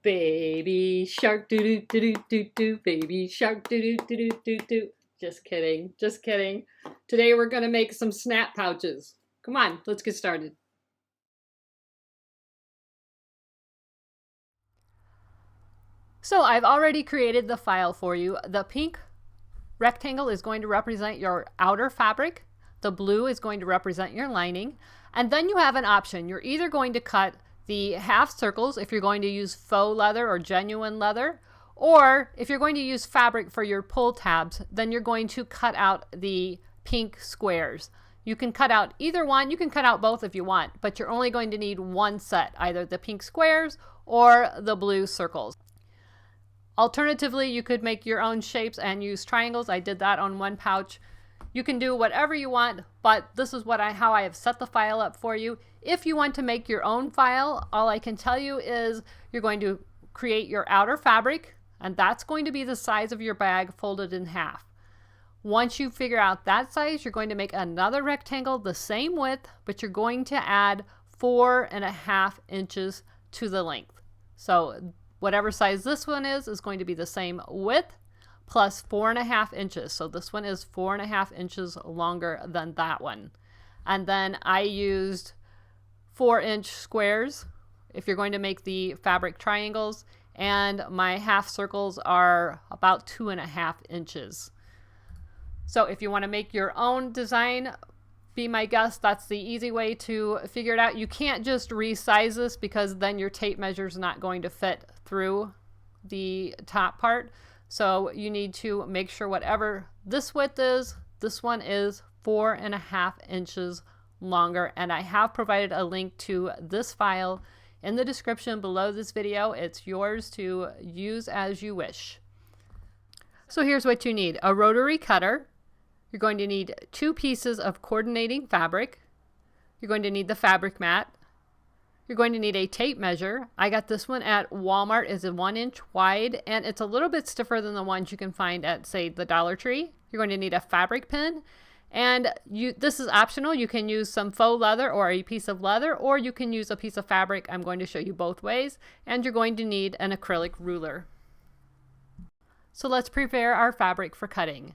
Baby shark, doo doo doo doo doo doo. Baby shark, doo doo doo doo doo doo. Just kidding, just kidding. Today we're gonna make some snap pouches. Come on, let's get started. So I've already created the file for you. The pink rectangle is going to represent your outer fabric. The blue is going to represent your lining. And then you have an option. You're either going to cut the half circles if you're going to use faux leather or genuine leather, or if you're going to use fabric for your pull tabs, then you're going to cut out the pink squares. You can cut out either one. You can cut out both if you want, but you're only going to need one set, either the pink squares or the blue circles. Alternatively, you could make your own shapes and use triangles. I did that on one pouch. You can do whatever you want, but this is how I have set the file up for you. If you want to make your own file, all I can tell you is you're going to create your outer fabric, and that's going to be the size of your bag folded in half. Once you figure out that size, you're going to make another rectangle the same width, but you're going to add 4.5 inches to the length. So whatever size this one is going to be the same width plus 4.5 inches. So this one is 4.5 inches longer than that one. And then I used 4-inch squares if you're going to make the fabric triangles, and my half circles are about 2.5 inches. So if you want to make your own design, be my guest. That's the easy way to figure it out. You can't just resize this because then your tape measure is not going to fit through the top part. So you need to make sure whatever this width is, this one is 4.5 inches longer. And I have provided a link to this file in the description below this video. It's yours to use as you wish. So here's what you need: a rotary cutter. You're going to need 2 pieces of coordinating fabric. You're going to need the fabric mat. You're going to need a tape measure. I got this one at Walmart. It's a 1-inch wide, and it's a little bit stiffer than the ones you can find at, say, the Dollar Tree. You're going to need a fabric pin, and this is optional. You can use some faux leather or a piece of leather, or you can use a piece of fabric. I'm going to show you both ways, and you're going to need an acrylic ruler. So let's prepare our fabric for cutting.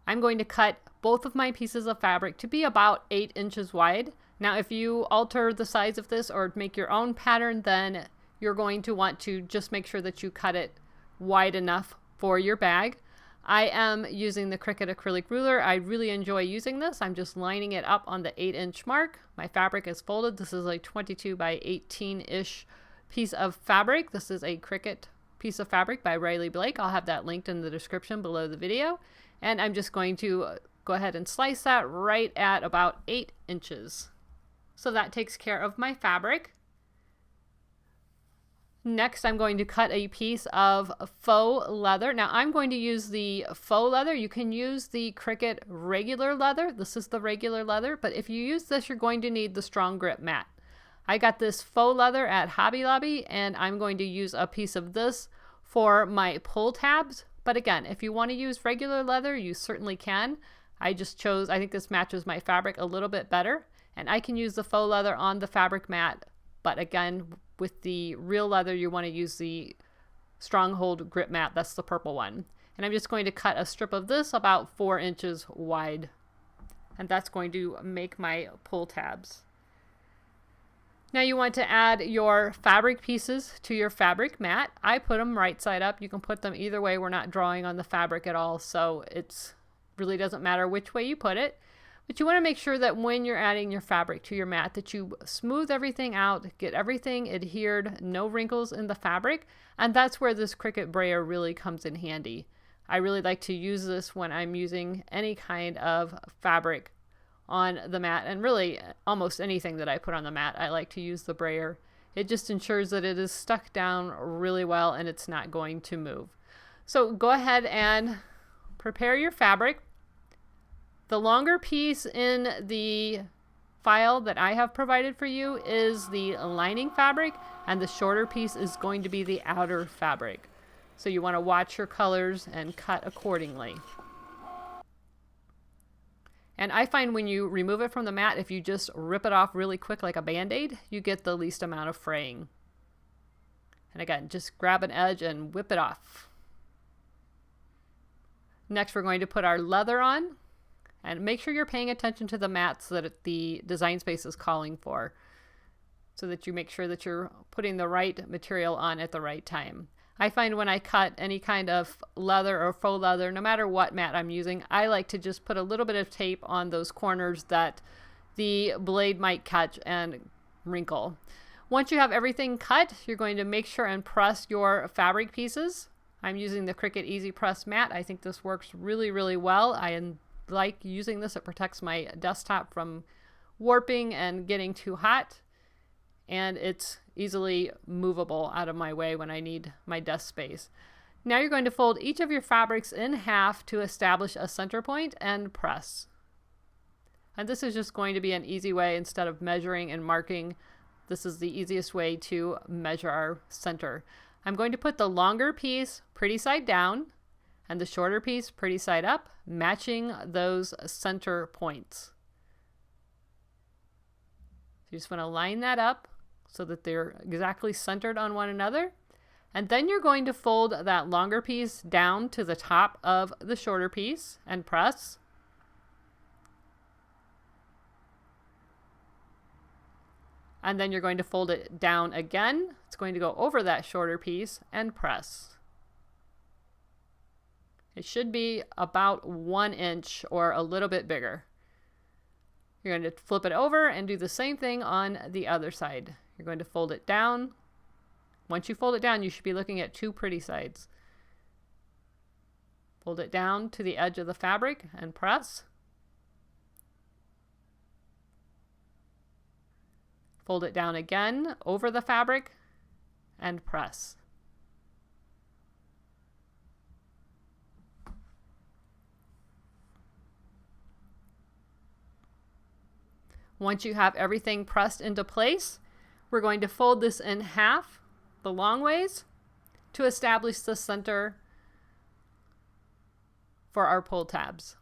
I'm going to cut both of my pieces of fabric to be about 8 inches wide. Now, if you alter the size of this or make your own pattern, then you're going to want to just make sure that you cut it wide enough for your bag. I am using the Cricut acrylic ruler. I really enjoy using this. I'm just lining it up on the 8-inch mark. My fabric is folded. This is a 22 by 18-ish piece of fabric. This is a Cricut piece of fabric by Riley Blake. I'll have that linked in the description below the video. And I'm just going to go ahead and slice that right at about 8 inches. So that takes care of my fabric. Next, I'm going to cut a piece of faux leather. Now, I'm going to use the faux leather. You can use the Cricut regular leather. This is the regular leather, but if you use this, you're going to need the strong grip mat. I got this faux leather at Hobby Lobby, and I'm going to use a piece of this for my pull tabs. But again, if you want to use regular leather, you certainly can. I think this matches my fabric a little bit better. And I can use the faux leather on the fabric mat. But again, with the real leather, you want to use the Stronghold grip mat. That's the purple one. And I'm just going to cut a strip of this about 4 inches wide. And that's going to make my pull tabs. Now you want to add your fabric pieces to your fabric mat. I put them right side up. You can put them either way. We're not drawing on the fabric at all, so it really doesn't matter which way you put it. But you want to make sure that when you're adding your fabric to your mat that you smooth everything out, get everything adhered, no wrinkles in the fabric, and that's where this Cricut brayer really comes in handy. I really like to use this when I'm using any kind of fabric on the mat, and really almost anything that I put on the mat, I like to use the brayer. It just ensures that it is stuck down really well and it's not going to move. So go ahead and prepare your fabric. The longer piece in the file that I have provided for you is the lining fabric, and the shorter piece is going to be the outer fabric. So you want to watch your colors and cut accordingly. And I find when you remove it from the mat, if you just rip it off really quick like a Band-Aid, you get the least amount of fraying. And And again, just grab an edge and whip it off. Next, we're going to put our leather on, and make sure you're paying attention to the mats that the design space is calling for, so that you make sure that you're putting the right material on at the right time. I find when I cut any kind of leather or faux leather, no matter what mat I'm using, I like to just put a little bit of tape on those corners that the blade might catch and wrinkle. Once you have everything cut, you're going to make sure and press your fabric pieces. I'm using the Cricut Easy Press mat. I think this works really, really well. I like using this. It protects my desktop from warping and getting too hot. And it's easily movable out of my way when I need my desk space. Now you're going to fold each of your fabrics in half to establish a center point and press. And this is just going to be an easy way. Instead of measuring and marking, this is the easiest way to measure our center. I'm going to put the longer piece pretty side down and the shorter piece pretty side up, matching those center points. You just want to line that up so that they're exactly centered on one another. And then you're going to fold that longer piece down to the top of the shorter piece and press. And then you're going to fold it down again. It's going to go over that shorter piece and press. It should be about 1 inch or a little bit bigger. You're going to flip it over and do the same thing on the other side. You're going to fold it down. Once you fold it down, you should be looking at 2 pretty sides. Fold it down to the edge of the fabric and press. Fold it down again over the fabric and press. Once you have everything pressed into place, we're going to fold this in half the long ways to establish the center for our pull tabs.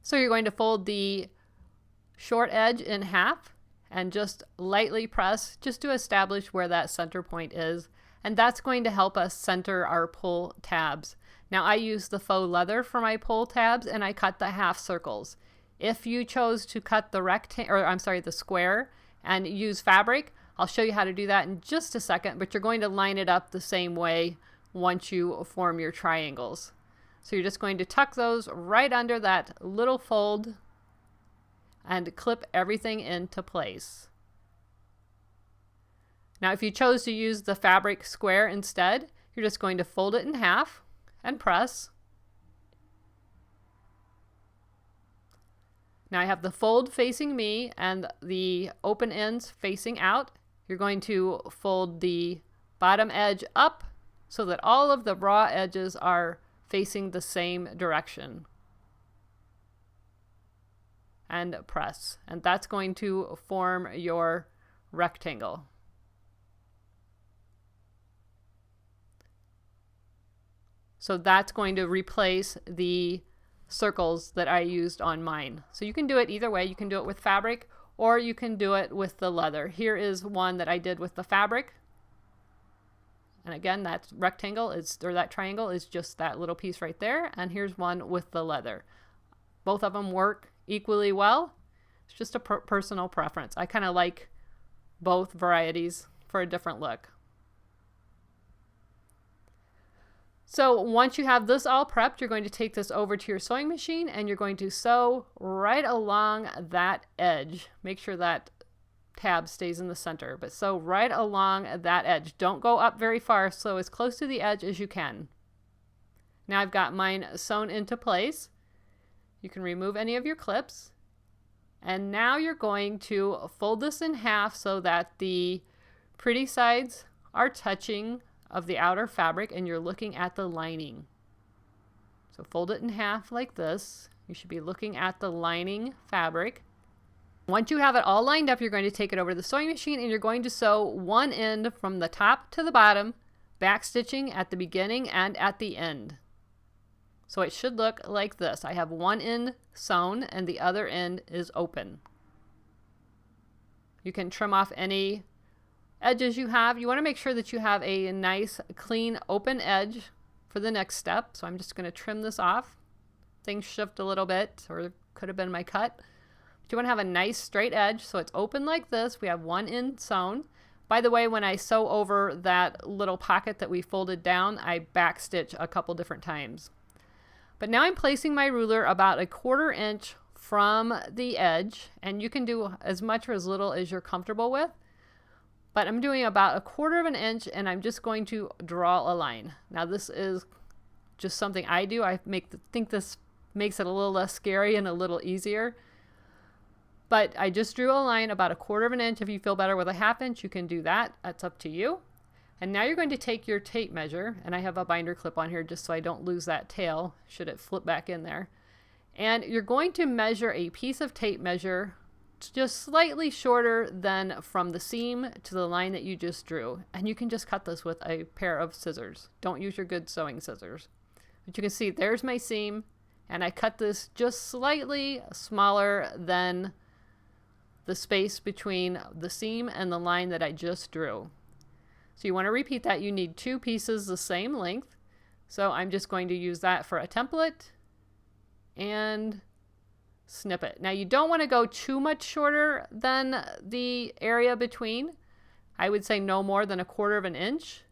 So you're going to fold the short edge in half and just lightly press just to establish where that center point is. And that's going to help us center our pull tabs. Now I use the faux leather for my pull tabs and I cut the half circles. If you chose to cut the square and use fabric, I'll show you how to do that in just a second, but you're going to line it up the same way once you form your triangles. So you're just going to tuck those right under that little fold and clip everything into place. Now if you chose to use the fabric square instead, you're just going to fold it in half and press. Now I have the fold facing me and the open ends facing out. You're going to fold the bottom edge up so that all of the raw edges are facing the same direction. And press. And that's going to form your rectangle. So that's going to replace the circles that I used on mine. So you can do it either way. You can do it with fabric or you can do it with the leather. Here is one that I did with the fabric. And again, that rectangle is, or that triangle is just that little piece right there. And here's one with the leather. Both of them work equally well. It's just a personal preference. I kind of like both varieties for a different look. So once you have this all prepped, you're going to take this over to your sewing machine and you're going to sew right along that edge. Make sure that tab stays in the center, but sew right along that edge. Don't go up very far, sew as close to the edge as you can. Now I've got mine sewn into place. You can remove any of your clips. And now you're going to fold this in half so that the pretty sides are touching of the outer fabric and you're looking at the lining. So fold it in half like this. You should be looking at the lining fabric. Once you have it all lined up, you're going to take it over to the sewing machine and you're going to sew one end from the top to the bottom, back stitching at the beginning and at the end. So it should look like this. I have one end sewn and the other end is open. You can trim off any edges you have, you want to make sure that you have a nice, clean, open edge for the next step. So I'm just going to trim this off. Things shift a little bit, or could have been my cut. But you want to have a nice straight edge so it's open like this. We have one end sewn. By the way, when I sew over that little pocket that we folded down, I backstitch a couple different times. But now I'm placing my ruler about 1/4 inch from the edge, and you can do as much or as little as you're comfortable with. But I'm doing about 1/4 inch, and I'm just going to draw a line. Now this is just something I do. I think this makes it a little less scary and a little easier. But I just drew a line about 1/4 inch. If you feel better with 1/2 inch, you can do that. That's up to you. And now you're going to take your tape measure, and I have a binder clip on here just so I don't lose that tail should it flip back in there. And you're going to measure a piece of tape measure just slightly shorter than from the seam to the line that you just drew. And you can just cut this with a pair of scissors. Don't use your good sewing scissors. But you can see there's my seam, and I cut this just slightly smaller than the space between the seam and the line that I just drew. So you want to repeat that. You need 2 pieces the same length. So I'm just going to use that for a template and snip it. Now you don't want to go too much shorter than the area between. I would say no more than 1/4 inch.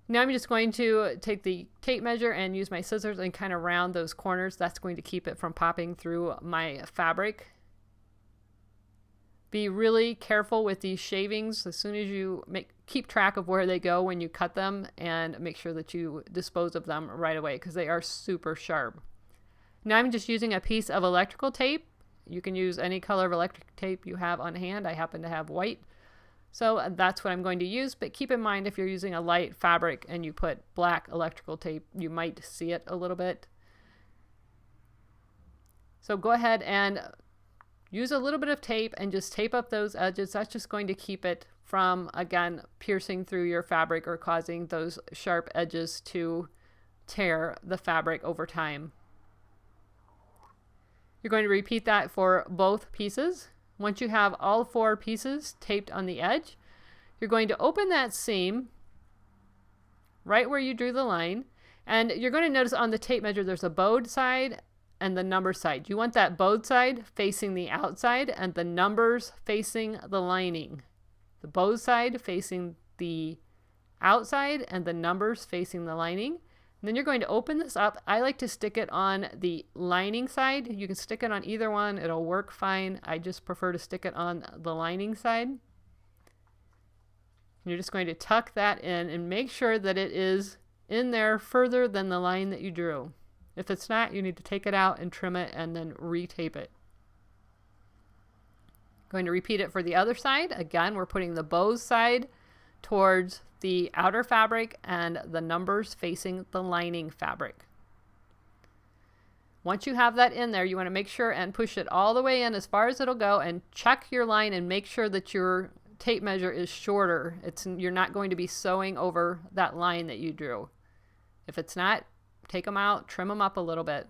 Now I'm just going to take the tape measure and use my scissors and kind of round those corners. That's going to keep it from popping through my fabric. Be really careful with these shavings as soon as you keep track of where they go when you cut them, and make sure that you dispose of them right away because they are super sharp. Now I'm just using a piece of electrical tape. You can use any color of electric tape you have on hand. I happen to have white. So that's what I'm going to use, but keep in mind if you're using a light fabric and you put black electrical tape, you might see it a little bit. So go ahead and use a little bit of tape and just tape up those edges. That's just going to keep it from, again, piercing through your fabric or causing those sharp edges to tear the fabric over time. You're going to repeat that for both pieces. Once you have all 4 pieces taped on the edge, you're going to open that seam right where you drew the line, and you're going to notice on the tape measure there's a bowed side and the number side. You want that bowed side facing the outside and the numbers facing the lining. The bowed side facing the outside and the numbers facing the lining. And then you're going to open this up. I like to stick it on the lining side. You can stick it on either one. It'll work fine. I just prefer to stick it on the lining side. And you're just going to tuck that in and make sure that it is in there further than the line that you drew. If it's not, you need to take it out and trim it and then retape it. Going to repeat it for the other side. Again, we're putting the bow side towards the outer fabric and the numbers facing the lining fabric. Once you have that in there, you want to make sure and push it all the way in as far as it'll go, and check your line and make sure that your tape measure is shorter. You're not going to be sewing over that line that you drew. If it's not, take them out, trim them up a little bit.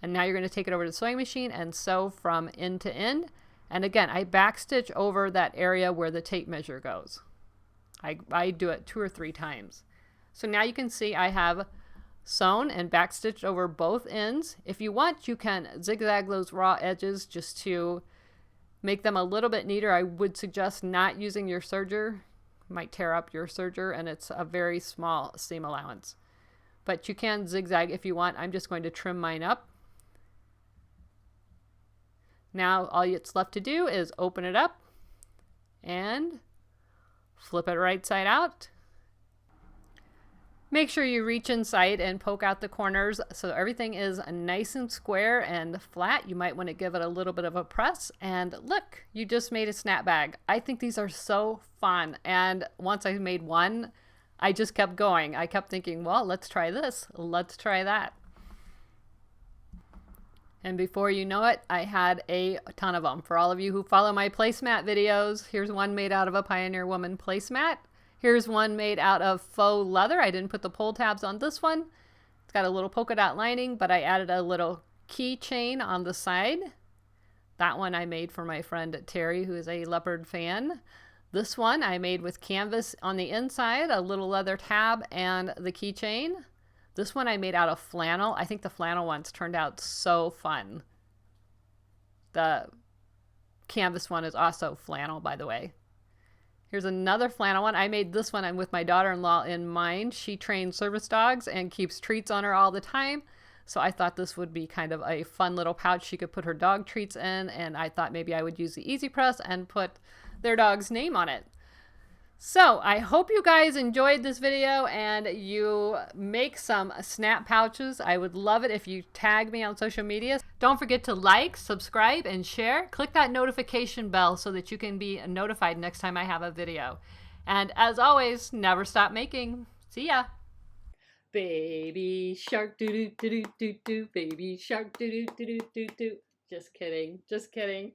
And now you're going to take it over to the sewing machine and sew from end to end. And again, I backstitch over that area where the tape measure goes. I do it 2 or 3 times. So now you can see I have sewn and backstitched over both ends. If you want, you can zigzag those raw edges just to make them a little bit neater. I would suggest not using your serger. You might tear up your serger, and it's a very small seam allowance. But you can zigzag if you want. I'm just going to trim mine up. Now all it's left to do is open it up and flip it right side out. Make sure you reach inside and poke out the corners so everything is nice and square and flat. You might want to give it a little bit of a press, and look, you just made a snap bag. I think these are so fun, and once I made one, I just kept going. I kept thinking, well, let's try this, let's try that. And before you know it, I had a ton of them. For all of you who follow my placemat videos, here's one made out of a Pioneer Woman placemat. Here's one made out of faux leather. I didn't put the pull tabs on this one. It's got a little polka dot lining, but I added a little keychain on the side. That one I made for my friend Terry, who is a leopard fan. This one I made with canvas on the inside, a little leather tab, and the keychain. This one I made out of flannel. I think the flannel ones turned out so fun. The canvas one is also flannel, by the way. Here's another flannel one. I made this one with my daughter-in-law in mind. She trains service dogs and keeps treats on her all the time. So I thought this would be kind of a fun little pouch she could put her dog treats in. And I thought maybe I would use the Easy Press and put their dog's name on it. So I hope you guys enjoyed this video and you make some snap pouches. I would love it if you tag me on social media. Don't forget to like, subscribe, and share. Click that notification bell so that you can be notified next time I have a video. And as always, never stop making. See ya. Baby shark doo doo doo doo doo doo. Baby shark doo doo doo doo doo doo. Just kidding. Just kidding.